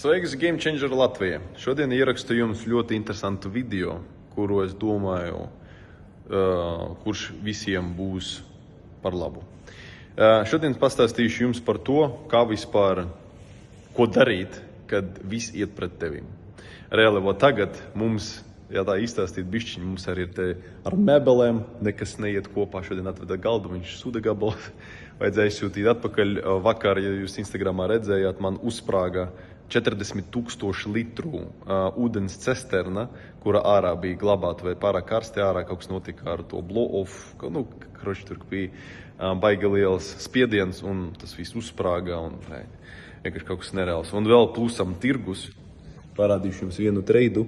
Sveiks, Game Changer Latvija! Šodien ierakstu jums ļoti interesantu video, kuru es domāju, kurš visiem būs par labu. Šodien pastāstīšu jums par to, kā vispār, ko darīt, kad viss iet pret tevim. Reāli, tagad mums, ja tā izstāstīt bišķiņi, mums arī ir te ar mebelēm, nekas neiet kopā. Šodien atveda galdu, viņš suda gabalos. Vajadzēja izsūtīt atpakaļ. Vakar, ja jūs Instagramā redzējāt, man uzsprāga 40,000 litru ūdens cisterna, kura ārā bija glabāta vai pārāk karsti ārā, kaut kas notika ar to blow-off, tur bija baigi liels spiediens un tas viss uzsprāga un vienkārši kaut kas nereāls. Un vēl plusam tirgus, parādīšu jums vienu treidu,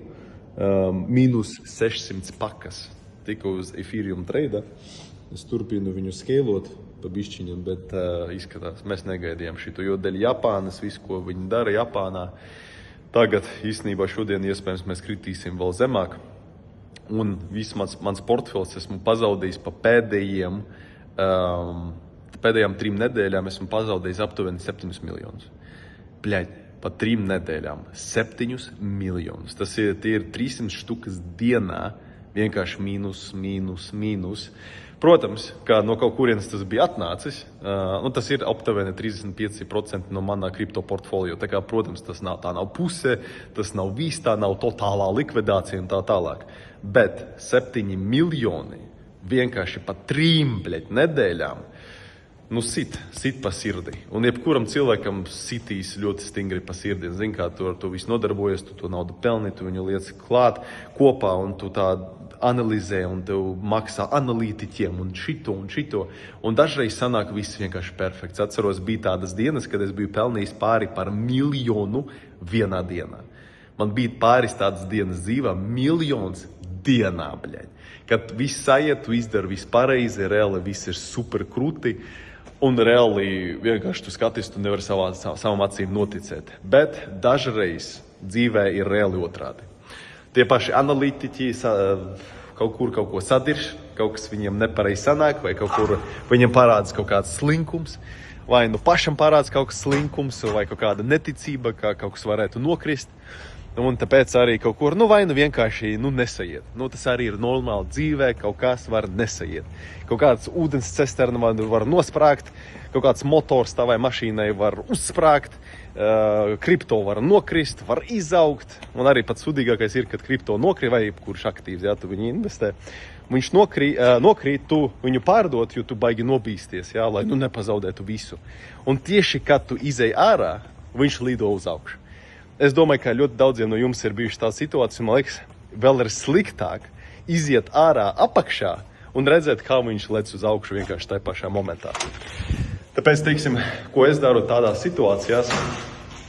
minus 600 pakas tika uz Ethereum treida. Es turpinu viņu skeilot pa bišķiņam, bet izskatās, mēs negaidījām šito, jo dēļ Japānas, visu, ko viņi dara Japānā, tagad īstenībā šodien iespējams mēs kritīsim vēl zemāk. Un viss mans portfels esmu pazaudējis pa pēdējām 3 nedēļām esmu pazaudējis aptuveni 7 miljonus. Pa 3 nedēļām 7 miljonus. Tie ir 300 štukas dienā, vienkārši mīnus. Protams, kā no kaut kurienes tas bija atnācis, tas ir aptuveni 35% no manā kripto portfolio. Tā kā, protams, tā nav puse, tas nav viss, tā nav totālā likvidācija un tā tālāk. Bet 7 miljoni vienkārši pa 3 nedēļām, sit pa sirdi. Un jebkuram cilvēkam sitīs ļoti stingri pa sirdi. Zini, kā tu ar to visu nodarbojies, tu to naudu pelni, tu viņu liec klāt kopā un tu tā analizē un tev maksā analītiķiem un šito. Un dažreiz sanāk viss vienkārši perfekts. Atceros, bija tādas dienas, kad es biju pelnījis pāri par 1 miljonu vienā dienā. Man bija pāris tādas dienas dzīvā, 1 miljons dienā, Kad viss aiet, tu izdari viss pareizi, reāli viss ir super kruti. Un reāli vienkārši tu skaties, tu nevari savam acīm noticēt. Bet dažreiz dzīvē ir reāli otrādi. Tie paši analītiķi kaut ko sadirš, kaut kas viņiem nepareizi sanāk, vai kaut kur viņiem parādās kaut kāds slinkums, vai pašam parādās kaut kas slinkums, vai kaut kāda neticība, kā kaut kas varētu nokrist. Un tāpēc arī kaut kur, vienkārši nesaiet. Tas arī ir normāli dzīvē, kaut kas var nesaiet. Kaut kāds ūdens cisterna var nosprāgt, kaut kāds motors tavai mašīnai var uzsprāgt, kripto var nokrist, var izaugt. Un arī pats sudīgākais ir, kad kripto nokrīt, vai kurš aktīvs, tu viņu investē. Viņš nokrīt, tu viņu pārdot, jo tu baigi nobīsties, lai nepazaudētu visu. Un tieši, kad tu izej ārā, viņš lido uz augšu. Es domāju, ka ļoti daudziem no jums ir bijuši tā situācija, man liekas, vēl ir sliktāk iziet ārā apakšā un redzēt, kā viņš lec uz augšu vienkārši tajā pašā momentā. Tāpēc, ko es daru tādās situācijās,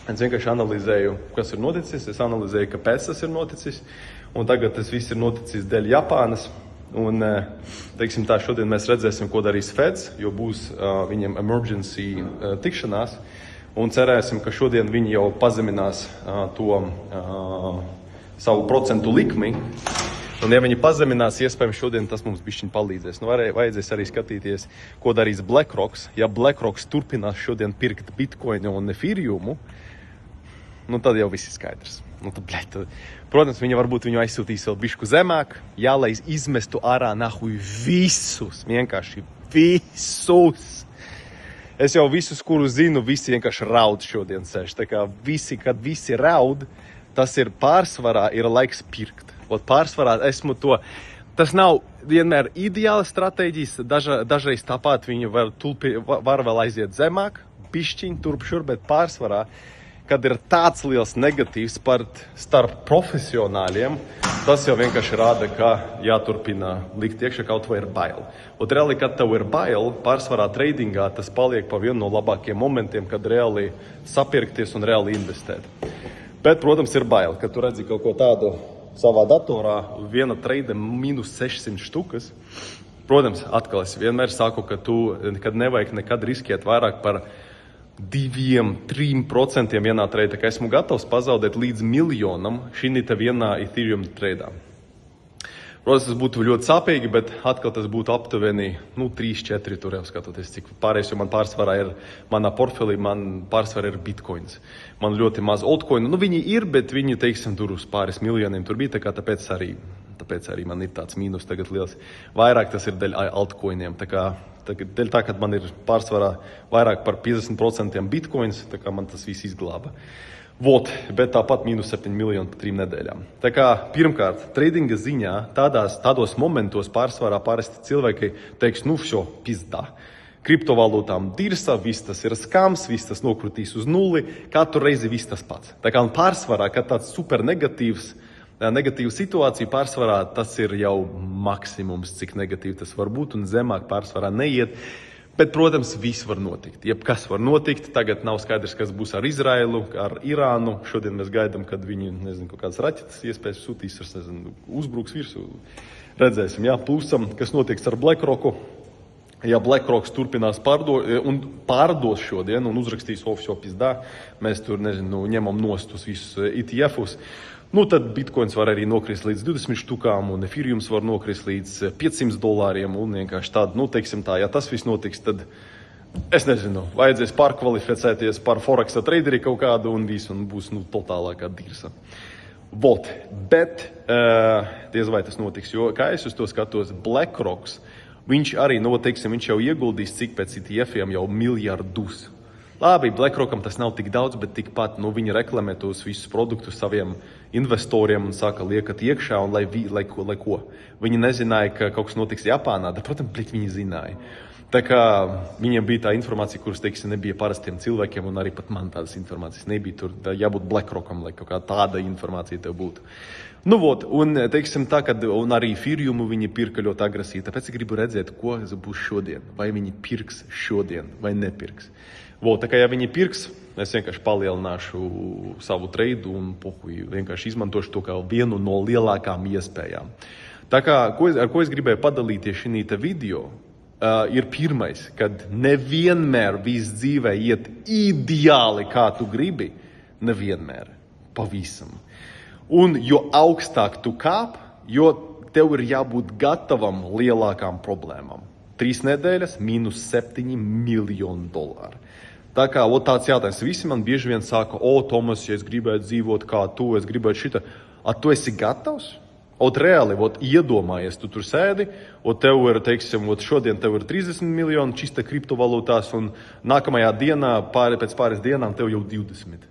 es vienkārši analizēju, kas ir noticis, es analizēju, kāpēc tas ir noticis, un tagad tas viss ir noticis dēļ Japānas. Un, šodien mēs redzēsim, ko darīs Feds, jo būs viņiem emergency tikšanās. Un cerēsim, ka šodien viņi jau pazeminās savu procentu likmi. Un ja viņi pazeminās, iespējams šodien tas mums bišķiņ palīdzēs. Vajadzēs arī skatīties, ko darīs BlackRock. Ja BlackRock turpinās šodien pirkt bitcoinu un Ethereum, tad jau viss ir skaidrs. Protams, viņi varbūt viņu aizsūtīs vēl bišķu zemāk, lai izmestu ārā nahuj visus, vienkārši visus. Es jau visus, kurus zinu, visi vienkārši raud šodien sēž. Tā kā kad visi raud, tas ir pārsvarā ir laiks pirkt. Pārsvarā esmu to. Tas nav vienmēr ideāla stratēģijas, dažreiz tāpat viņi var vēl aiziet zemāk, pišķiņ turp šur, bet pārsvarā, kad ir tāds liels negatīvs starp profesionāļiem, tas jau vienkārši rāda, ka jāturpina likt iekšā, kaut vai ir bail. Reāli, kad tev ir bail, pārsvarā tradingā tas paliek pa vienu no labākiem momentiem, kad reāli sapirkties un reāli investēt. Bet, protams, ir bail, kad tu redzi kaut ko tādu savā datorā, viena trade minus 600 štukas. Protams, atkal es vienmēr saku, ka kad nevajag nekad riskiet vairāk par 2-3% vienā treidā, ka esmu gatavs pazaudēt līdz 1 miljonam šī vienā Ethereum treidā. Protams, tas būtu ļoti sāpīgi, bet atkal tas būtu aptuveni 3-4 tur jau skatoties, cik pārējais, jo man pārsvarā ir, manā portfelī man pārsvarā ir bitcoins. Man ļoti maz altcoinu, viņi ir, bet viņi, teiksim, tur uz pāris miljoniem tur bija, tāpēc arī man ir tāds mīnus tagad liels. Vairāk tas ir dēļ altcoiniem, dēļ tā, ka man ir pārsvarā vairāk par 50% bitcoins, tā kā man tas viss izglāba. Bet tāpat -7 miljoni pa 3 nedēļām. Tā kā pirmkārt, tradinga ziņā tādos momentos pārsvarā parasti cilvēki teiks, šo pizdā. Kriptovalūtām dirsa, viss tas ir skams, viss tas nokrutīs uz nulli, katru reizi viss tas pats. Tā kā pārsvarā, kad tāds super negatīva situācija, pārsvarā tas ir jau maksimums, cik negatīvi tas var būt, un zemāk pārsvarā neiet. Bet, protams, viss var notikt. Jebkas var notikt. Tagad nav skaidrs, kas būs ar Izraelu, ar Irānu. Šodien mēs gaidām, kad viņi, kaut kādas raķetes iespējas sūtīs, uzbruks virsū. Redzēsim, plusam, kas notiks ar BlackRocku. Ja BlackRocks turpinās pārdos šodien un uzrakstīs offshore pizdā, mēs tur, ņemam nost uz visus ETF-us, tad bitcoins var arī nokrist līdz 20 štukām, un Ethereums var nokrist līdz $500, un vienkārši tādu, teiksim tā, ja tas viss notiks, tad, es nezinu, vajadzēs pārkvalificēties par Forexa traderi kaut kādu, un viss, un būs, totālākā dirsa. Bet, diez vai tas notiks, jo, kā es uz to skatos, BlackRocks, viņš arī, viņš jau ieguldīs, cik pēc ETF-iem jau miljardus. Labi, BlackRockam tas nav tik daudz, bet tikpat, viņi reklamē tos visus produktus saviem investoriem un saka, liekat iekšā, un lai ko. Viņi nezināja, ka kaut kas notiks Japānā, bet, protams, viņi zināja. Tā kā viņiem bija tā informācija, kuras, teiksim, nebija parastiem cilvēkiem, un arī pat man tādas informācijas nebija. Tur jābūt BlackRockam, lai kaut kā tāda informācija tev būtu. Un, teiksim, un arī Ethereum viņi pirka ļoti agresīvi. Tāpēc es gribu redzēt, ko būs šodien. Vai viņi pirks šodien, vai nepirks. Tā kā ja viņi pirks, es vienkārši palielināšu savu treidu un vienkārši izmantošu to kā vienu no lielākām iespējām. Tā kā, ar ko es gribēju padalīties šī video, ir pirmais, kad nevienmēr viss dzīvē iet ideāli, kā tu gribi, nevienmēr, pavisam. Un jo augstāk tu kāp, jo tev ir jābūt gatavam lielākām problēmām. 3 nedēļas -7 miljoni dolāru. Tā kā tāds jautājums, visi man bieži vien saka, Tomas, ja es gribētu dzīvot kā tu, es gribētu šita. Tu esi gatavs? Reāli, iedomājies, tu tur sēdi, tev ir, teiksim, šodien tev ir 30 miljoni čista kriptovalūtās, un nākamajā dienā, pēc pāris dienām, tev jau 20.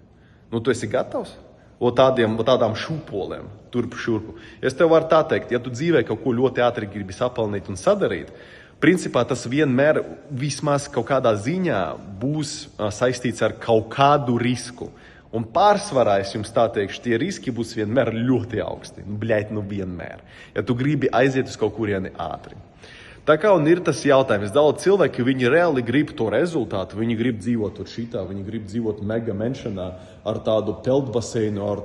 Tu esi gatavs? Tādām šūpolēm, turp šurpu. Es tev varu tā teikt, ja tu dzīvē kaut ko ļoti ātri gribi sapelnīt un sadarīt, principā tas vienmēr vismaz kaut kādā ziņā būs saistīts ar kaut kādu risku. Un pārsvarā, es jums tā teikšu, tie riski būs vienmēr ļoti augsti. Vienmēr. Ja tu gribi aiziet uz kaut kurieni ātri. Tā kā un ir tas jautājums, daudz cilvēki, viņi reāli grib to rezultātu, viņi grib dzīvot tur šitā, viņi grib dzīvot mega mansionā ar tādu peldbaseinu, ar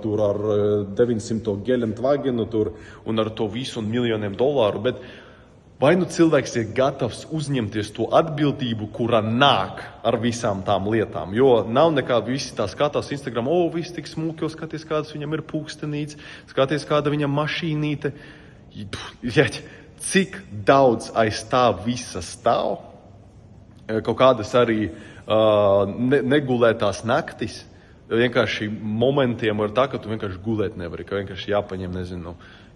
900 gelentvagenu tur un ar to visu un miljoniem dolāru, bet vai cilvēks ir gatavs uzņemties to atbildību, kura nāk ar visām tām lietām? Jo nav nekā visi tā skatās Instagram, viss tik smuki, jo skaties, kādas viņam ir pulkstenīts, skaties, kāda viņam mašīnīte. Cik daudz aiz tā visa stāv? Kaut kādas arī negulētās naktis. Vienkārši momentiem ir tā, ka tu vienkārši gulēt nevari, ka vienkārši jāpaņem,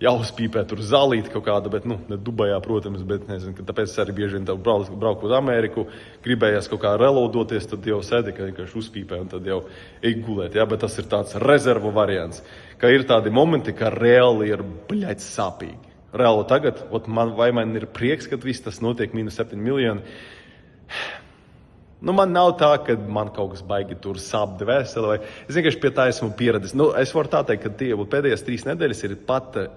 jāuzpīpē tur zālīti kaut kāda, bet, ne Dubajā, protams, bet, ka tāpēc arī bieži vien brauku uz Ameriku, gribējās kaut kā reloadoties, tad jau sēdi, ka vienkārši uzpīpē un tad jau ej gulēt, bet tas ir tāds rezervu variants, ka ir tādi momenti, ka reāli ir, sāpīgi. Reāli tagad, man ir prieks, kad viss tas notiek -7 miljoni. Man nav tā, ka man kaut kas baigi tur sāp dvēseli, vai es vienkārši pie tā esmu pieradis. Es varu tā teikt, ka pēdējās 3 nedēļas ir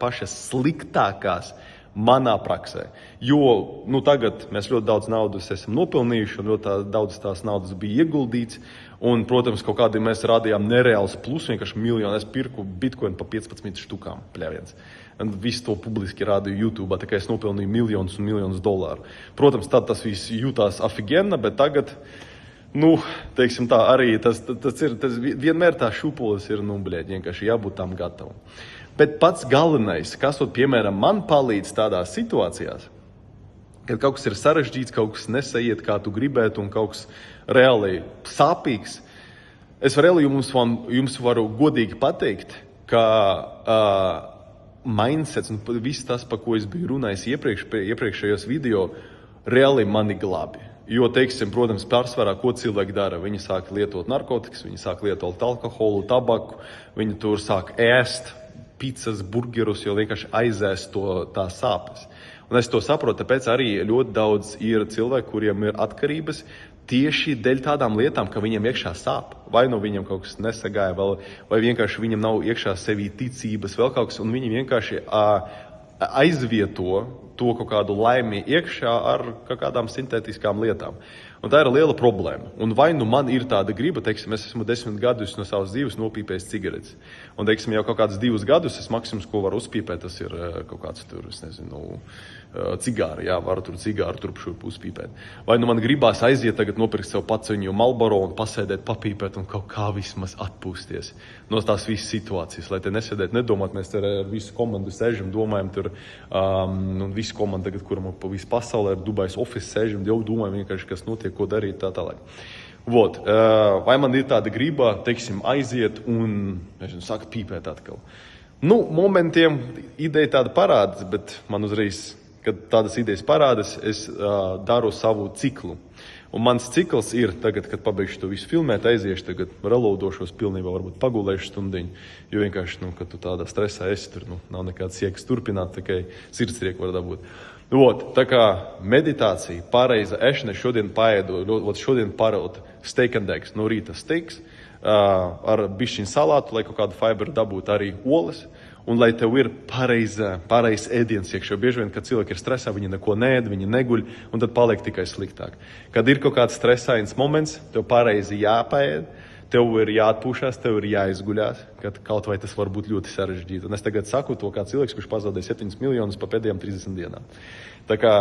pašas sliktākās manā praksē. Jo, tagad mēs ļoti daudz naudas esam nopelnījuši, un ļoti daudz tās naudas bija ieguldīts, un, protams, kaut kādi mēs rādījām nereāls plus, vienkārši miljonu. Es pirku bitcoin pa 15 štukām, pļāviens. Un visu to publiski rādīju YouTube, tā kā es nopelnīju miljonus un miljonus dolāru. Protams, tad tas viss jūtās afigena, bet tagad Nu, teiksim tā, arī tas vienmēr tā šūpolis ir, vienkārši jābūt tam gatavam. Bet pats galvenais, kas, piemēram, man palīdz tādās situācijās, kad kaut kas ir sarežģīts, kaut kas nesaiet, kā tu gribētu, un kaut kas reāli sāpīgs, es jums varu godīgi pateikt, ka mindsets un viss tas, par ko es biju runājis iepriekšējos video, reāli mani glābi. Jo, teiksim, protams, pārsvarā, ko cilvēki dara? Viņi sāk lietot narkotikas, viņi sāk lietot alkoholu, tabaku, viņi tur sāk ēst pizzas, burgerus, jo vienkārši aizēst tā sāpes. Un es to saprotu, tāpēc arī ļoti daudz ir cilvēki, kuriem ir atkarības tieši dēļ tādām lietām, ka viņiem iekšā sāp. Vai nu viņam kaut kas nesagāja, vai vienkārši viņam nav iekšā sevī ticības, vēl kaut kas, un viņi vienkārši aizvieto to kaut kādu laimi iekšā ar kaut kādām sintētiskām lietām. Un tā ir liela problēma. Un vai nu man ir tāda griba, teiksim, es esmu 10 gadus no savas dzīves nopīpējis cigaretes. Un, teiksim, jau kaut kādus 2 gadus, maksimums, ko varu uzpīpēt, tas ir kaut kāds tur, es nezinu, cigāri, varu tur cigāru turp šurp uzpīpēt. Vai nu man gribās aiziet tagad nopirkt sev paceņu Marlboro un pasēdēt, papīpēt un kaut kā vismaz atpūsties no tās visas situācijas, lai te nesēdēt, nedomāt, mēs te ar visu komandu sēžam, domājam tur, un visu komandu tagad, kuram pa visu pasaulē ir Dubais office sēžam, jau domājam vienkārši, kas notiek, ko darīt, tā tālāk. Vot, vai man ir tāda griba, teiksim, aiziet un, sākt pīpēt atkal. Nu, momentiem ideja tāda parādas, bet man uzreiz, kad tādas idejas parādas, es daru savu ciklu. Un mans cikls ir tagad, kad pabeigšu to visu filmēt, aiziešu tagad reloadošos pilnībā, varbūt pagulēšu stundiņu, jo vienkārši, kad tu tādā stresā esi, tur nav nekāds jēgas turpināt, tikai sirdsriek var dabūt. Vot, tā kā meditācija, pareiza ešana, šodien pārēdu steak and eggs, no rīta steiks, ar bišķiņu salātu, lai kaut kādu fiberu dabūtu arī olas, un lai tev ir pareizs ēdiens iekšā. Bieži vien, kad cilvēki ir stresā, viņi neko neēd, viņi neguļ, un tad paliek tikai sliktāk. Kad ir kaut kāds stresains moments, tev pareizi jāpaēd, tev ir jāatpūšās, tev ir jāizguļās, kad kaut vai tas var būt ļoti sarežģīti. Un es tagad saku to kā cilvēks, kurš pazaudēja 7 miljonus pa pēdējām 30 dienām. Tā kā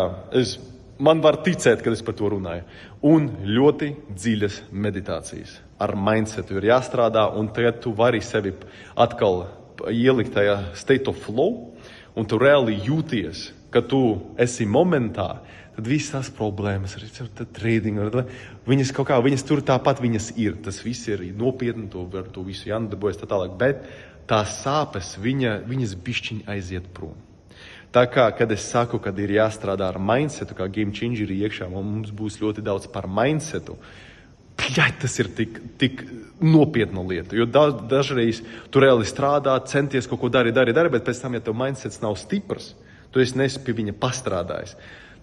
man var ticēt, kad es par to runāju. Un ļoti dziļas meditācijas. Ar mindsetu ir jāstrādā, un tagad tu vari sevi atkal ielikt tajā state of flow, un tu reāli jūties, ka tu esi momentā, tad visas tās problēmas, arī trading, viņas tur tāpat viņas ir. Tas viss ir nopietni, to visu jānodarbojas tā tālāk, bet tās sāpes, viņas bišķiņ aiziet prom. Tā kā, kad es saku, kad ir jāstrādā ar mindsetu, kā game changeri iekšā, mums būs ļoti daudz par mindsetu, tas ir tik nopietna lieta, jo dažreiz tu reāli strādā, centies kaut ko dari, bet pēc tam, ja tev mindsets nav stiprs, tu nesi pie viņa pastrādājis.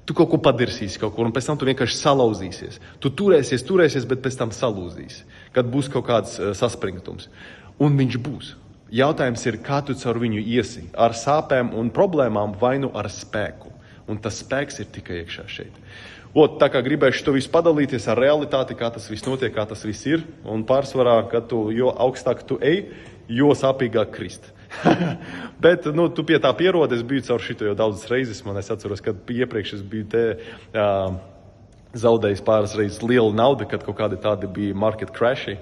Tu kaut ko padirsīsi kaut kur, un pēc tam tu vienkārši salauzīsies. Tu turēsies, bet pēc tam salūzīsi, kad būs kaut kāds saspringtums. Un viņš būs. Jautājums ir, kā tu caur viņu iesi, ar sāpēm un problēmām vai nu ar spēku. Un tas spēks ir tikai iekšā šeit. Tā kā gribēšu to visu padalīties ar realitāti, kā tas viss notiek, kā tas viss ir. Un pārsvarā, kad jo augstāk tu ej, jo sāpīgāk krist. Bet, tu pie tā pierodi, es biju caur šito jau daudzas reizes. Es atceros, kad iepriekš es biju te zaudējis pāris reizes lielu naudu, kad kaut kādi tādi bija market crashi,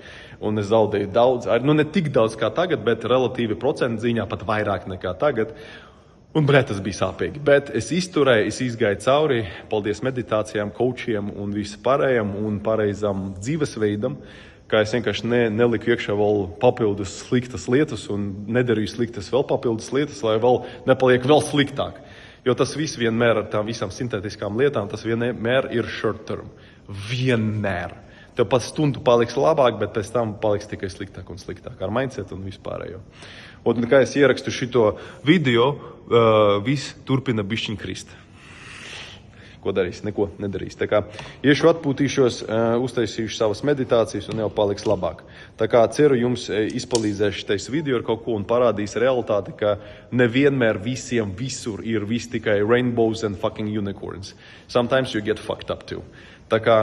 un es zaudēju daudz. Ne tik daudz kā tagad, bet relatīvi procentu ziņā pat vairāk nekā tagad. Un, tas bija sāpīgi. Bet es izturēju, es izgāju cauri, paldies meditācijām, coachiem un visu pārējām un pareizam dzīvesveidam, kā es vienkārši neliku iekšā vēl papildus sliktas lietas un nedarīju sliktas vēl papildus lietas, lai vēl nepaliek vēl sliktāk. Jo tas viss vienmēr ar tām visām sintētiskām lietām, tas vienmēr ir short term. Vienmēr. Tev pat stundu paliks labāk, bet pēc tam paliks tikai sliktāk un sliktāk ar mindset un vispārējo. Un kā es ierakstu šito video, viss turpina bišķiņ krist. Ko darīs? Neko nedarīs. Tā kā iešu atpūtīšos, uztaisīšu savas meditācijas un jau paliks labāk. Tā kā ceru jums izpalīdzēšu šitais video ar kaut ko un parādīs realitāti, ka nevienmēr visiem visur ir viss tikai rainbows and fucking unicorns. Sometimes you get fucked up too. Tā kā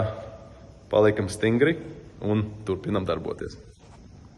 paliekam stingri un turpinam darboties.